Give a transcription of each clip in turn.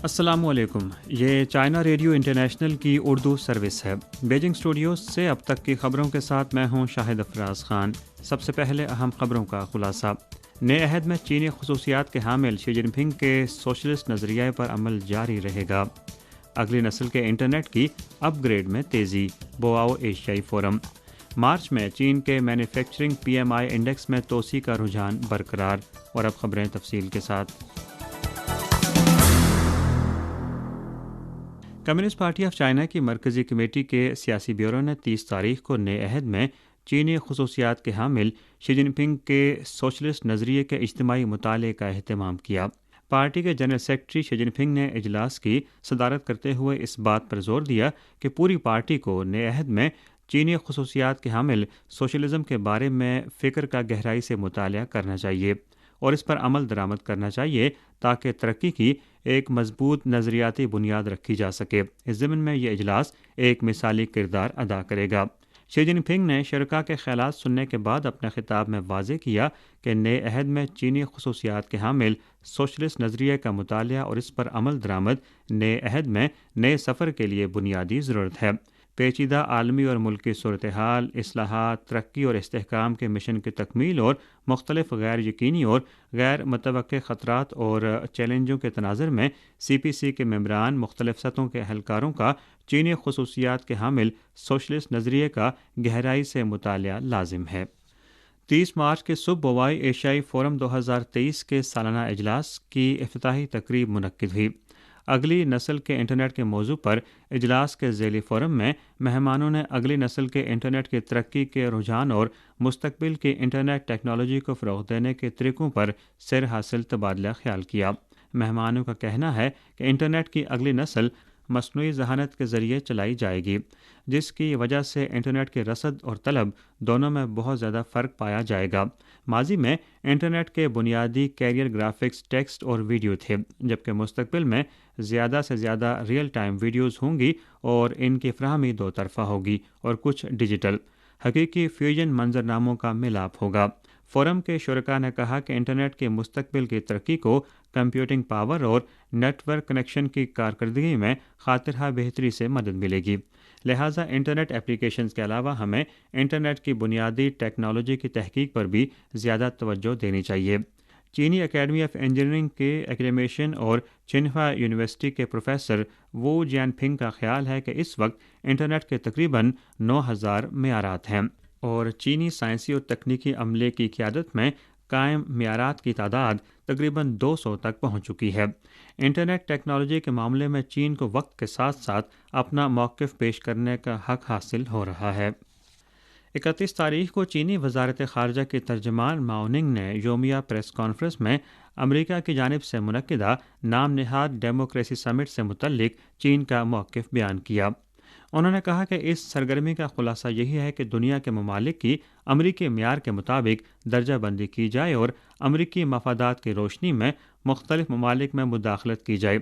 السلام علیکم، یہ چائنا ریڈیو انٹرنیشنل کی اردو سروس ہے۔ بیجنگ اسٹوڈیوز سے اب تک کی خبروں کے ساتھ میں ہوں شاہد افراز خان۔ سب سے پہلے اہم خبروں کا خلاصہ۔ نئے عہد میں چینی خصوصیات کے حامل شی جن پنگ کے سوشلسٹ نظریے پر عمل جاری رہے گا۔ اگلی نسل کے انٹرنیٹ کی اپ گریڈ میں تیزی، بوآو ایشیائی فورم۔ مارچ میں چین کے مینوفیکچرنگ PMI انڈیکس میں توسیع کا رجحان برقرار۔ اور اب خبریں تفصیل کے ساتھ۔ کمیونسٹ پارٹی آف چائنا کی مرکزی کمیٹی کے سیاسی بیورو نے 30 تاریخ کو نئے عہد میں چینی خصوصیات کے حامل شی جن پنگ کے سوشلسٹ نظریے کے اجتماعی مطالعے کا اہتمام کیا۔ پارٹی کے جنرل سیکرٹری شی جن پنگ نے اجلاس کی صدارت کرتے ہوئے اس بات پر زور دیا کہ پوری پارٹی کو نئے عہد میں چینی خصوصیات کے حامل سوشلزم کے بارے میں فکر کا گہرائی سے مطالعہ کرنا چاہیے اور اس پر عمل درآمد کرنا چاہیے تاکہ ترقی کی ایک مضبوط نظریاتی بنیاد رکھی جا سکے۔ اس ضمن میں یہ اجلاس ایک مثالی کردار ادا کرے گا۔ شی جن پنگ نے شرکاء کے خیالات سننے کے بعد اپنے خطاب میں واضح کیا کہ نئے عہد میں چینی خصوصیات کے حامل سوشلسٹ نظریے کا مطالعہ اور اس پر عمل درآمد نئے عہد میں نئے سفر کے لیے بنیادی ضرورت ہے۔ پیچیدہ عالمی اور ملکی صورتحال، اصلاحات، ترقی اور استحکام کے مشن کی تکمیل اور مختلف غیر یقینی اور غیر متوقع خطرات اور چیلنجوں کے تناظر میں CPC کے ممبران مختلف سطحوں کے اہلکاروں کا چینی خصوصیات کے حامل سوشلسٹ نظریے کا گہرائی سے مطالعہ لازم ہے۔ 30 مارچ کے صبح بوآئی ایشیائی فورم 2023 کے سالانہ اجلاس کی افتتاحی تقریب منعقد ہوئی۔ اگلی نسل کے انٹرنیٹ کے موضوع پر اجلاس کے ذیلی فورم میں مہمانوں نے اگلی نسل کے انٹرنیٹ کی ترقی کے رجحان اور مستقبل کی انٹرنیٹ ٹیکنالوجی کو فروغ دینے کے طریقوں پر سیر حاصل تبادلہ خیال کیا۔ مہمانوں کا کہنا ہے کہ انٹرنیٹ کی اگلی نسل مصنوعی ذہانت کے ذریعے چلائی جائے گی، جس کی وجہ سے انٹرنیٹ کی رسد اور طلب دونوں میں بہت زیادہ فرق پایا جائے گا۔ ماضی میں انٹرنیٹ کے بنیادی کیریئر گرافکس، ٹیکسٹ اور ویڈیو تھے، جبکہ مستقبل میں زیادہ سے زیادہ ریئل ٹائم ویڈیوز ہوں گی اور ان کی فراہمی دو طرفہ ہوگی اور کچھ ڈیجیٹل حقیقی فیوژن منظرناموں کا ملاپ ہوگا۔ فورم کے شرکاء نے کہا کہ انٹرنیٹ کے مستقبل کی ترقی کو کمپیوٹنگ پاور اور نیٹ ورک کنیکشن کی کارکردگی میں خاطرہ بہتری سے مدد ملے گی، لہٰذا انٹرنیٹ اپلیکیشنز کے علاوہ ہمیں انٹرنیٹ کی بنیادی ٹیکنالوجی کی تحقیق پر بھی زیادہ توجہ دینی چاہیے۔ چینی اکیڈمی آف انجینئرنگ کے ایکڈیمشین اور چنہوا یونیورسٹی کے پروفیسر وو جین پھنگ کا خیال ہے کہ اس وقت انٹرنیٹ کے تقریباً 9000 معیارات ہیں اور چینی سائنسی اور تکنیکی عملے کی قیادت میں قائم معیارات کی تعداد تقریباً 200 تک پہنچ چکی ہے۔ انٹرنیٹ ٹیکنالوجی کے معاملے میں چین کو وقت کے ساتھ ساتھ اپنا موقف پیش کرنے کا حق حاصل ہو رہا ہے۔ 31 تاریخ کو چینی وزارت خارجہ کے ترجمان ماؤ ننگ نے یومیہ پریس کانفرنس میں امریکہ کی جانب سے منعقدہ نام نہاد ڈیموکریسی سمٹ سے متعلق چین کا موقف بیان کیا۔ انہوں نے کہا کہ اس سرگرمی کا خلاصہ یہی ہے کہ دنیا کے ممالک کی امریکی معیار کے مطابق درجہ بندی کی جائے اور امریکی مفادات کی روشنی میں مختلف ممالک میں مداخلت کی جائے۔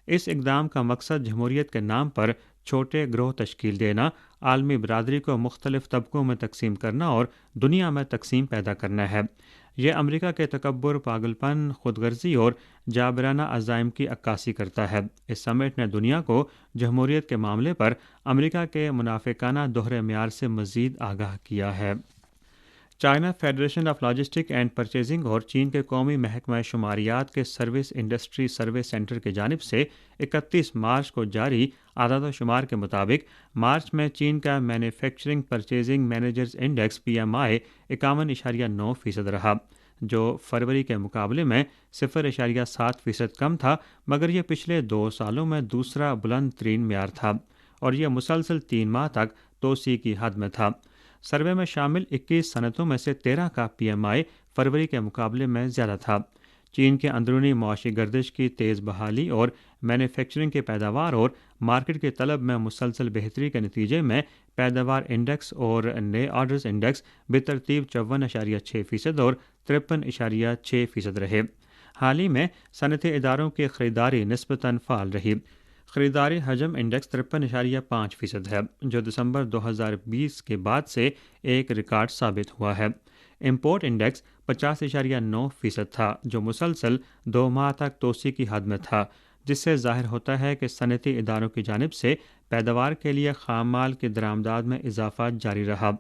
اس اقدام کا مقصد جمہوریت کے نام پر چھوٹے گروہ تشکیل دینا، عالمی برادری کو مختلف طبقوں میں تقسیم کرنا اور دنیا میں تقسیم پیدا کرنا ہے۔ یہ امریکہ کے تکبر، پاگل پن، خود غرضی اور جابرانہ عزائم کی عکاسی کرتا ہے۔ اس سمٹ نے دنیا کو جمہوریت کے معاملے پر امریکہ کے منافقانہ دوہرے معیار سے مزید آگاہ کیا ہے۔ China federation of logistic and purchasing اور چین کے قومی محکمہ شماریات کے سروس انڈسٹری سروے سینٹر کی جانب سے 31 مارچ کو جاری اعداد و شمار کے مطابق مارچ میں چین کا manufacturing purchasing managers index PMI 51.9% رہا، جو فروری کے مقابلے میں 0.7% کم تھا، مگر یہ پچھلے 2 سالوں میں دوسرا بلند ترین معیار تھا اور یہ مسلسل 3 ماہ تک توسیع کی حد میں تھا۔ سروے میں شامل 21 صنعتوں میں سے 13 کا PMI فروری کے مقابلے میں زیادہ تھا۔ چین کے اندرونی معاشی گردش کی تیز بحالی اور مینوفیکچرنگ کی پیداوار اور مارکیٹ کی طلب میں مسلسل بہتری کے نتیجے میں پیداوار انڈیکس اور نئے آرڈرز انڈیکس بالترتیب 54.6% اور 53.6% رہے۔ حال ہی میں صنعتی اداروں کی خریداری نسبتاً فعال رہی۔ خریداری حجم انڈیکس 53.5% ہے، جو دسمبر 2020 کے بعد سے ایک ریکارڈ ثابت ہوا ہے۔ امپورٹ انڈیکس 50.9% تھا، جو مسلسل 2 ماہ تک توسیع کی حد میں تھا، جس سے ظاہر ہوتا ہے کہ صنعتی اداروں کی جانب سے پیداوار کے لیے خام مال کی درآمدات میں اضافہ جاری رہا۔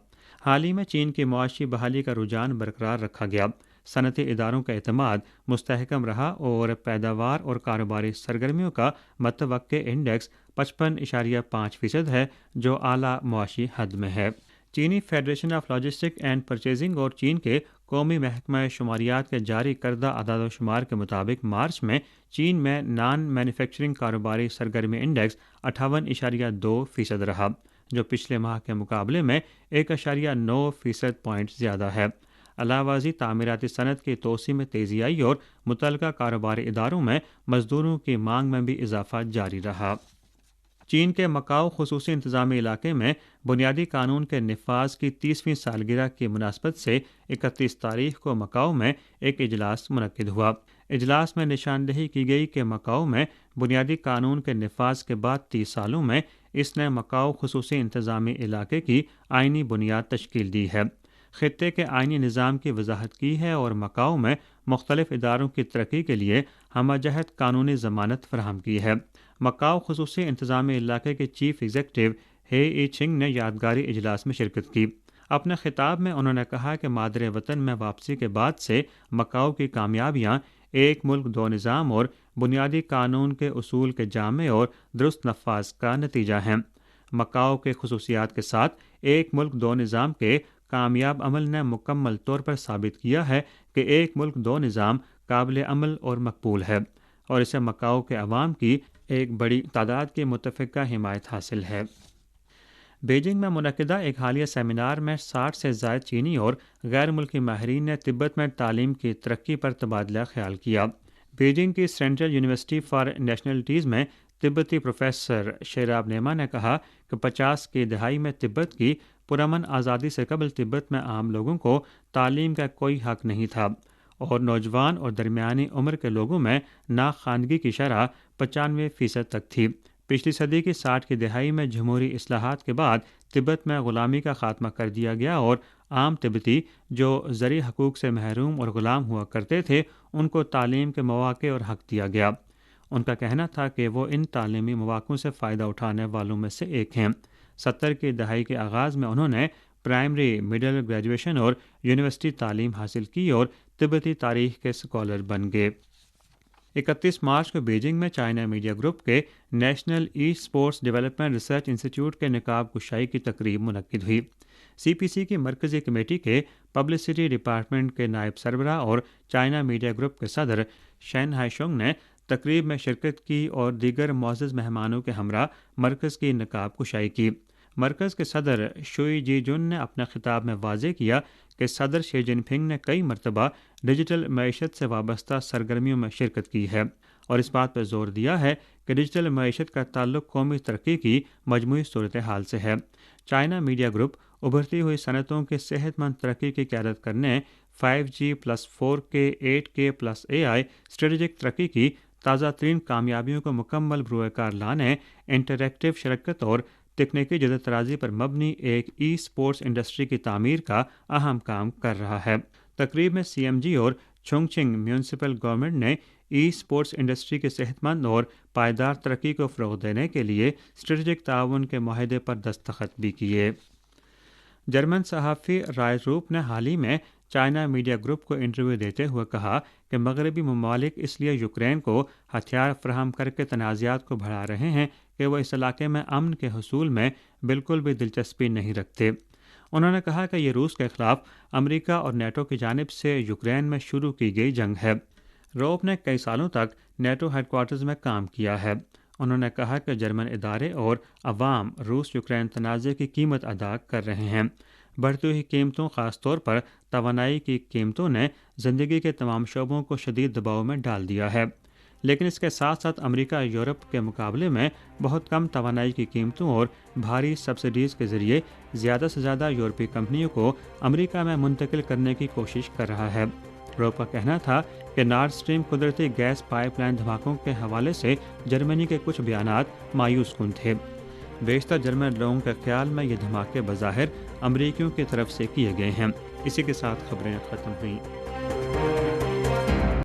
حال ہی میں چین کی معاشی بحالی کا رجحان برقرار رکھا گیا۔ صنعتی اداروں کا اعتماد مستحکم رہا اور پیداوار اور کاروباری سرگرمیوں کا متوقع انڈیکس 55.5% ہے، جو اعلیٰ معاشی حد میں ہے۔ چینی federation of logistic and purchasing اور چین کے قومی محکمہ شماریات کے جاری کردہ اعداد و شمار کے مطابق مارچ میں چین میں نان مینوفیکچرنگ کاروباری سرگرمی انڈیکس 58.2% رہا، جو پچھلے ماہ کے مقابلے میں 1.9% پوائنٹ زیادہ ہے۔ علاوہ ازیں تعمیراتی صنعت کی توسیع میں تیزی آئی اور متعلقہ کاروباری اداروں میں مزدوروں کی مانگ میں بھی اضافہ جاری رہا۔ چین کے مکاؤ خصوصی انتظامی علاقے میں بنیادی قانون کے نفاذ کی 30ویں سالگرہ کی مناسبت سے 31 تاریخ کو مکاؤ میں ایک اجلاس منعقد ہوا۔ اجلاس میں نشاندہی کی گئی کہ مکاؤ میں بنیادی قانون کے نفاذ کے بعد 30 سالوں میں اس نے مکاؤ خصوصی انتظامی علاقے کی آئینی بنیاد تشکیل دی ہے، خطے کے آئینی نظام کی وضاحت کی ہے اور مکاؤ میں مختلف اداروں کی ترقی کے لیے ہمہ جہت قانونی ضمانت فراہم کی ہے۔ مکاؤ خصوصی انتظامی علاقے کے چیف ایگزیکٹو ہے ای چنگ نے یادگاری اجلاس میں شرکت کی۔ اپنے خطاب میں انہوں نے کہا کہ مادر وطن میں واپسی کے بعد سے مکاؤ کی کامیابیاں ایک ملک دو نظام اور بنیادی قانون کے اصول کے جامع اور درست نفاذ کا نتیجہ ہیں۔ مکاؤ کے خصوصیات کے ساتھ ایک ملک دو نظام کے کامیاب عمل نے مکمل طور پر ثابت کیا ہے کہ ایک ملک دو نظام قابل عمل اور مقبول ہے، اور اسے مکاؤ کے عوام کی ایک بڑی تعداد کی متفقہ حمایت حاصل ہے۔ بیجنگ میں منعقدہ ایک حالیہ سیمینار میں 60 سے زائد چینی اور غیر ملکی ماہرین نے تبت میں تعلیم کی ترقی پر تبادلہ خیال کیا۔ بیجنگ کی سینٹرل یونیورسٹی فار نیشنلٹیز میں تبتی پروفیسر شیراب نیما نے کہا کہ 50 کی دہائی میں تبت کی پرامن آزادی سے قبل تبت میں عام لوگوں کو تعلیم کا کوئی حق نہیں تھا، اور نوجوان اور درمیانی عمر کے لوگوں میں ناخواندگی کی شرح 95% تک تھی۔ پچھلی صدی کی 60 کی دہائی میں جمہوری اصلاحات کے بعد تبت میں غلامی کا خاتمہ کر دیا گیا اور عام تبتی جو زرعی حقوق سے محروم اور غلام ہوا کرتے تھے ان کو تعلیم کے مواقع اور حق دیا گیا۔ ان کا کہنا تھا کہ وہ ان تعلیمی مواقع سے فائدہ اٹھانے والوں میں سے ایک ہیں۔ 70 کی دہائی کے آغاز میں انہوں نے پرائمری، مڈل، گریجویشن اور یونیورسٹی تعلیم حاصل کی اور تبتی تاریخ کے اسکالر بن گئے۔ 31 مارچ کو بیجنگ میں چائنا میڈیا گروپ کے national e sports development research انسٹی ٹیوٹ کے نقاب کشائی کی تقریب منعقد ہوئی۔ سی پی سی کی مرکزی کمیٹی کے پبلسٹی ڈپارٹمنٹ کے نائب سربراہ اور چائنا میڈیا گروپ کے صدر شین ہائی شونگ نے تقریب میں شرکت کی اور دیگر معزز مہمانوں کے ہمراہ مرکز کی نقاب کشائی کی۔ مرکز کے صدر شوئی جی جن نے اپنے خطاب میں واضح کیا کہ صدر شی جن پنگ نے کئی مرتبہ ڈیجیٹل معیشت سے وابستہ سرگرمیوں میں شرکت کی ہے اور اس بات پر زور دیا ہے کہ ڈیجیٹل معیشت کا تعلق قومی ترقی کی مجموعی صورتحال سے ہے۔ چائنا میڈیا گروپ ابھرتی ہوئی صنعتوں کے صحت مند ترقی کی قیادت کرنے، 5G+ 4K 8K+ AI strategic ترقی کی تازہ ترین کامیابیوں کو مکمل بروئے کار لانے، انٹریکٹیو شرکت اور تکنیکی جدت طرازی پر مبنی ایک ای اسپورٹس انڈسٹری کی تعمیر کا اہم کام کر رہا ہے۔ تقریب میں سی ایم جی اور چونگچنگ میونسپل گورنمنٹ نے ای اسپورٹس انڈسٹری کے صحت مند اور پائیدار ترقی کو فروغ دینے کے لیے اسٹریٹجک تعاون کے معاہدے پر دستخط بھی کیے۔ جرمن صحافی رائز روپ نے حال ہی میں چائنا میڈیا گروپ کو انٹرویو دیتے ہوئے کہا کہ مغربی ممالک اس لیے یوکرین کو ہتھیار فراہم کر کے تنازعات کو بڑھا رہے ہیں کہ وہ اس علاقے میں امن کے حصول میں بالکل بھی دلچسپی نہیں رکھتے۔ انہوں نے کہا کہ یہ روس کے خلاف امریکہ اور نیٹو کی جانب سے یوکرین میں شروع کی گئی جنگ ہے۔ روپ نے کئی سالوں تک نیٹو ہیڈ کوارٹرز میں کام کیا ہے۔ انہوں نے کہا کہ جرمن ادارے اور عوام روس یوکرین تنازع کی قیمت ادا کر رہے ہیں۔ بڑھتی ہوئی قیمتوں، خاص طور پر توانائی کی قیمتوں نے زندگی کے تمام شعبوں کو شدید دباؤ میں ڈال دیا ہے، لیکن اس کے ساتھ ساتھ امریکہ یورپ کے مقابلے میں بہت کم توانائی کی قیمتوں اور بھاری سبسڈیز کے ذریعے زیادہ سے زیادہ یورپی کمپنیوں کو امریکہ میں منتقل کرنے کی کوشش کر رہا ہے۔ روپ کا کہنا تھا کہ نارڈ اسٹریم قدرتی گیس پائپ لائن دھماکوں کے حوالے سے جرمنی کے کچھ بیانات مایوس کن تھے۔ بیشتر جرمن لوگوں کے خیال میں یہ دھماکے بظاہر امریکیوں کی طرف سے کیے گئے ہیں۔ اسی کے ساتھ خبریں ختم ہوئیں۔